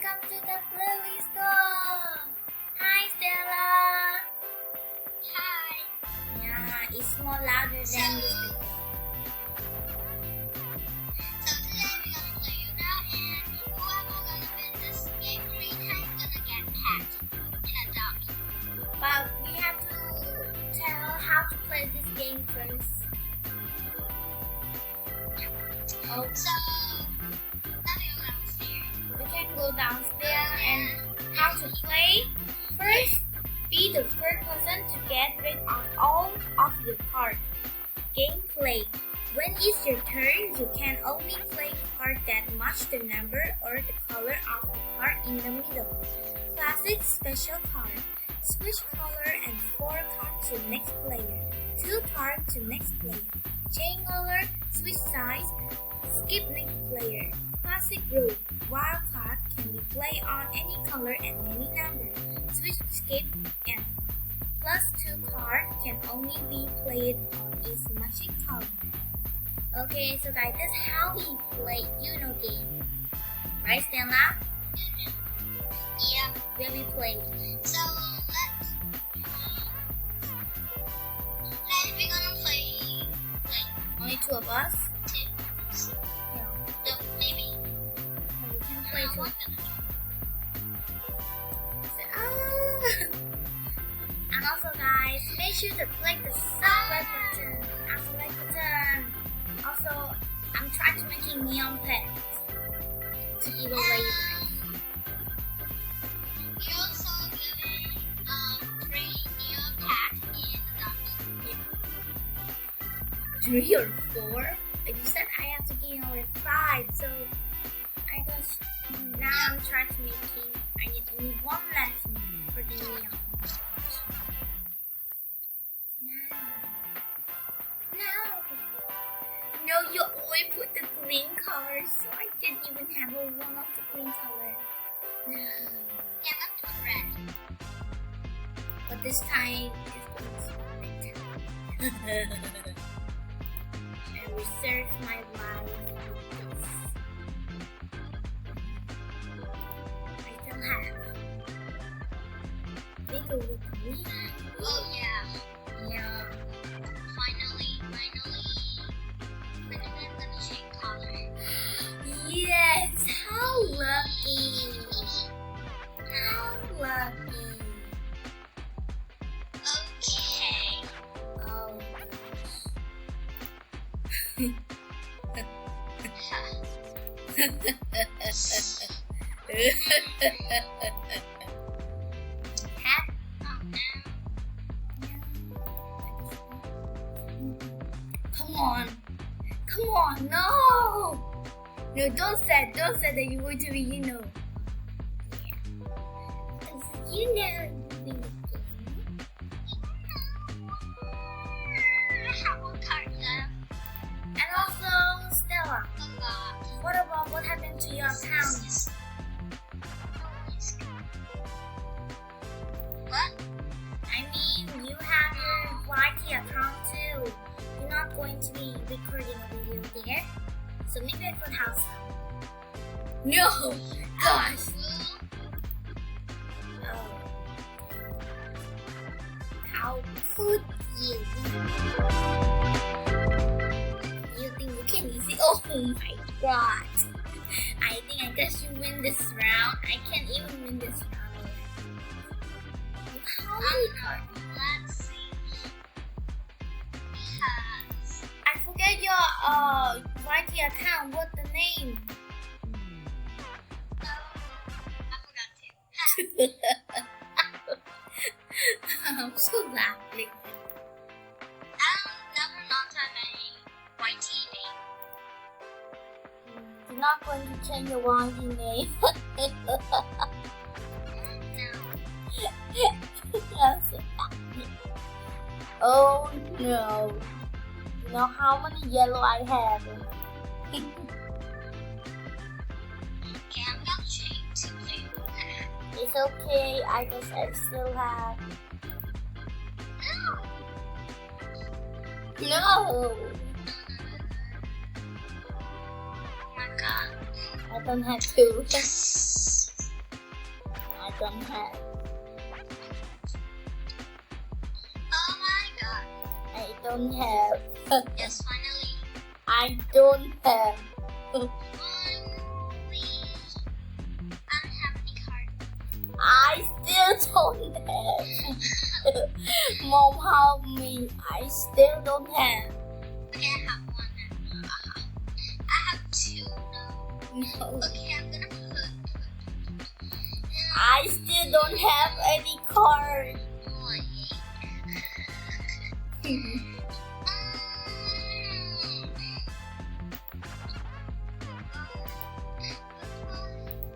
welcome to the playlist store. Hi Stella. Hi. Yeah, it's more louder than yesterday. So today we're gonna play Uno, and whoever gonna win this game 3 times gonna get packed in a dummy. But we have to tell how to play this game first. Oh, So now we're downstairs. we can go downstairs and how to play. First, be the first person to get rid of all of your cards. Gameplay. When it's your turn, you can only play cards that match the number or the color of the card in the middle. Classic special card. Switch color and 4 cards to next player. 2 cards to next player. Change color, switch size, skip next player. Classic rule. Wild card can be played on any color and any number. Switch, skip, and +2 card can only be played on its matching color. Okay, so guys, that's how we play Uno game. Right, Stella? Yeah. Where we play. So we're gonna play Only 2 of us? 2. Yeah. No, maybe. So we can play No, 2. one gonna And also guys, make sure to click the subscribe button after like button. Also, I'm trying to make neon pets to give away you guys. We're also giving 3 new packs in the dummy. 3 or 4? You said I have to give away 5, so I guess now I'm trying to make I need only 1 left for the neon. No, you always put the green color, so I didn't even have one of the green color. No. Yeah, let's put red. But this time it's going to be better. I reserve my life for this. I still have. Bigger with green. Oh yeah. Yeah. Finally, I'm gonna change color. Yes, how lucky. How lucky. Okay. Oh Hat. Oh no. Come on. Come on, no! No, don't say that you're going to be, you know. Yeah. You know you win the game. I have 1 card left. And also, Stella, Oh god. what about what happened to your account? What? I mean, you have your YT account too. You're not going to be recording a video there. So maybe I could have some. No! Gosh! Oh. How could you? You think you can easy? Oh my god! I think I guess you win this round. I can't even win this round. How many cards? Let's see. Because I forget your YT account. What's the name? I forgot to. I'm so laughing. Never not have any YT name. You're not going to change your YT name. No. Oh no. You know how many yellow I have? Okay, I'm gonna change to blue. It's okay. I guess I still have. No. No. Oh my god. I don't have to. don't have. Oh my god. I don't have. Yes, finally. I don't have. Finally. I don't have any card. I still don't have. Mom, help me. I still don't have. Okay, I have one. I have two now. No. Okay, I'm gonna put. I still don't have any card.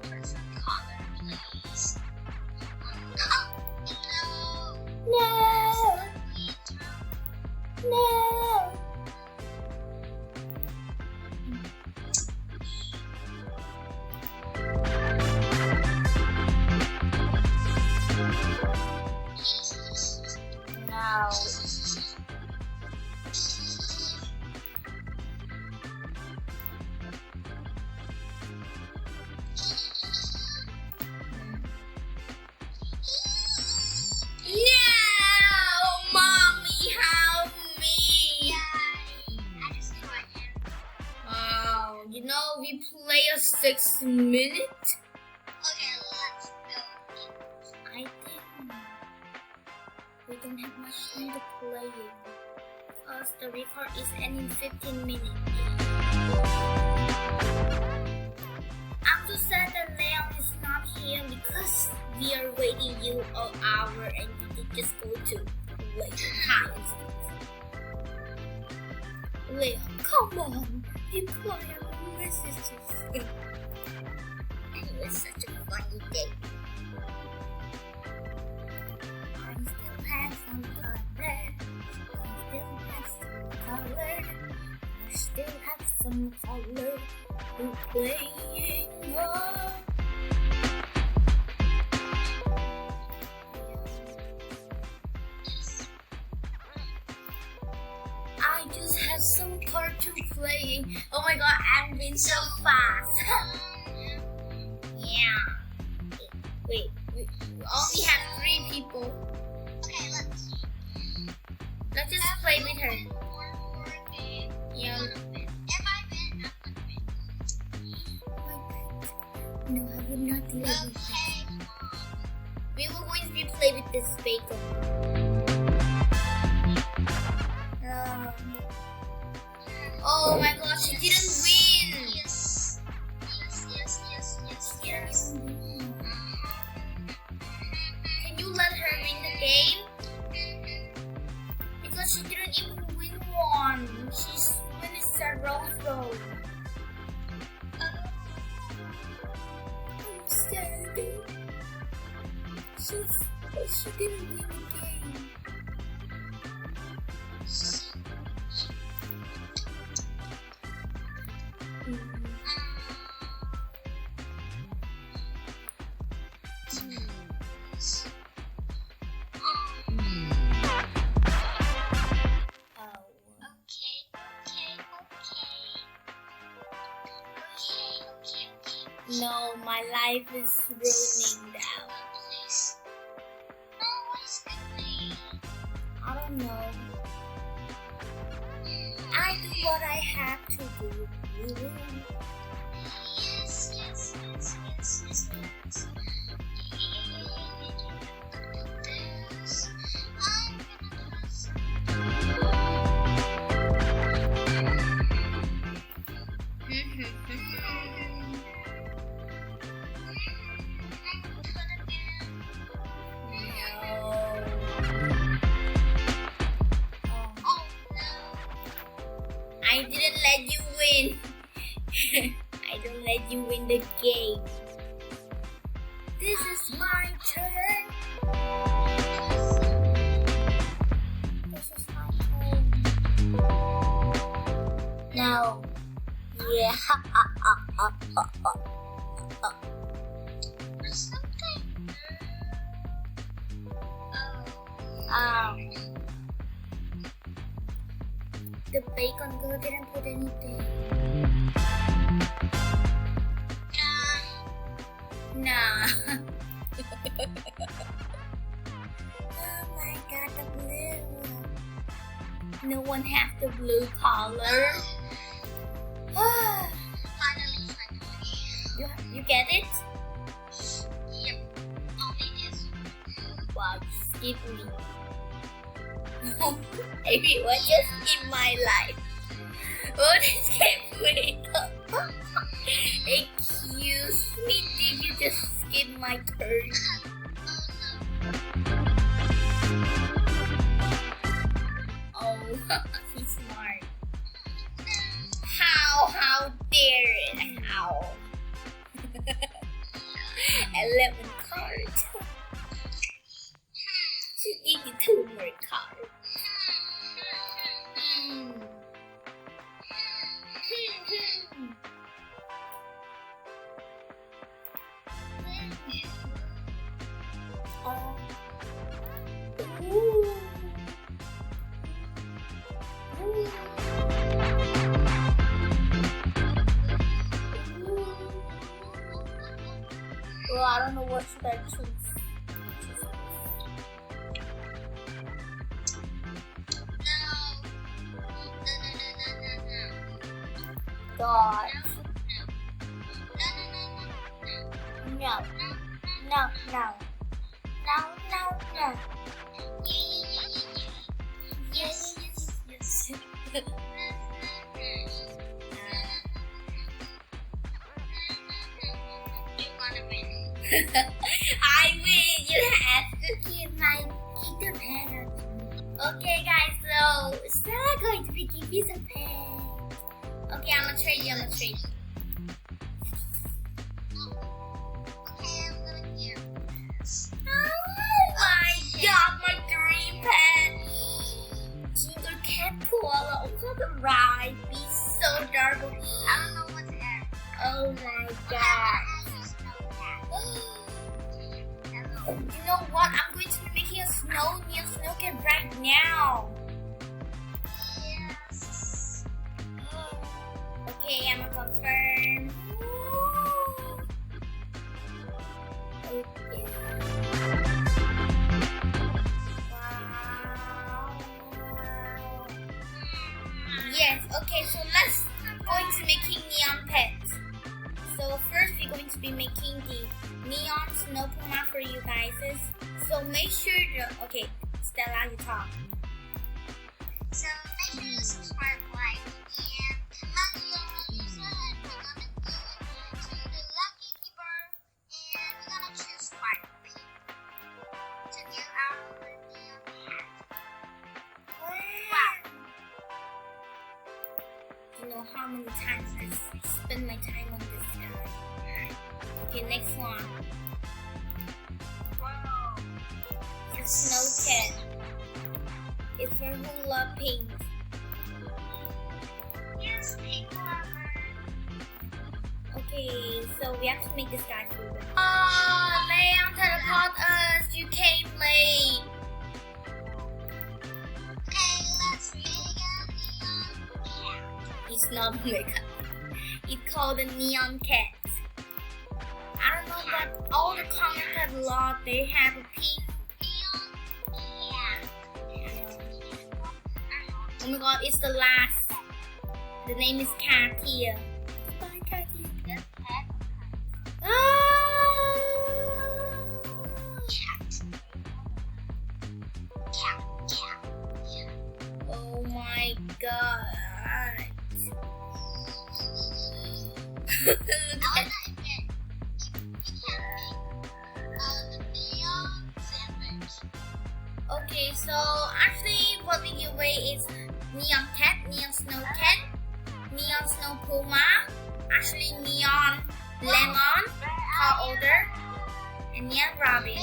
Put some color, please. No. No. No. No, mommy, help me. I just do right here. Oh, you know we play a 6 minute. Okay, let's go. I think we don't have much time to play it because the record is ending 15 minutes. I'm so sad that Leon is not here because we are waiting you an hour and we did just go to play hide and seek. Leon, come on, reply our messages. It was such a funny day. I still have some color. I still have some color to playing on. I just have some card to playing. Oh my god, I'm being so fast. Yeah. Wait, we only have 3 people. Okay, Let's just play with her. Yeah. If I win, I'm gonna win. No, I would not play with her. Okay, We will always be play with this bacon. Oh my god, she didn't win. Yes. She didn't win. Can you let her win the game? Because she didn't even win one. She's winning several though. I'm sad. She didn't win the game. No, my life is ruining now. I don't know. I do what I have to do. I didn't let you win. I don't let you win the game. This is my turn. This is my turn. No. Yeah. The bacon girl didn't put anything. Nah. one has the blue color. Finally. You get it? Yep. Only this. Wow, skip me. Everyone just skip my life. Oh, this can't wait. Excuse me, did you just skip my turn? Oh, he's smart. How dare it? How? 11 cards. Should give you 2 more cards. Oh. Ooh. Ooh. Well, I don't know what should I choose. God. No. Yes. I win. You have to keep my the pen. Okay, guys. So Stella going to be giving you the pen. Okay, I'm gonna trade you. Okay, I'm gonna give this. Oh my God, my dream pen. Jingle cat koala over the ride. Be so adorable. I don't know what's there. Oh my God. You know what? I'm going to be making a snow cat right now. Yes. Okay, I'm gonna confirm. Okay. Wow. Yes. Okay. So let's going to making neon pets. So first we're going to be making the neon snow puma for you guys. So make sure okay, Stella, you talk. So make sure to subscribe, like, and comment your user, and we're gonna do it to the lucky keeper, and we're gonna choose 5 people to give out the neon hat. Wow. You know how many times I spend my time on this guy. Okay, next one. Wow. The snow cat. It's for hula pink. Yes, pink lover. Okay, so we have to make this guy cool. Oh, Leon teleport us. You came late. Okay, let's make a neon cat. It's not makeup. It's called the neon cat. I don't know, but all the comic catalog they have a pink. Oh my God, it's the last. The name is Katia. Goodbye, Katia. Yes, cat. Ah! Cat. Oh my God. Look at Okay, so actually what we give away is neon cat, neon snow cat, neon snow puma, actually neon lemon, tall order, and neon robin.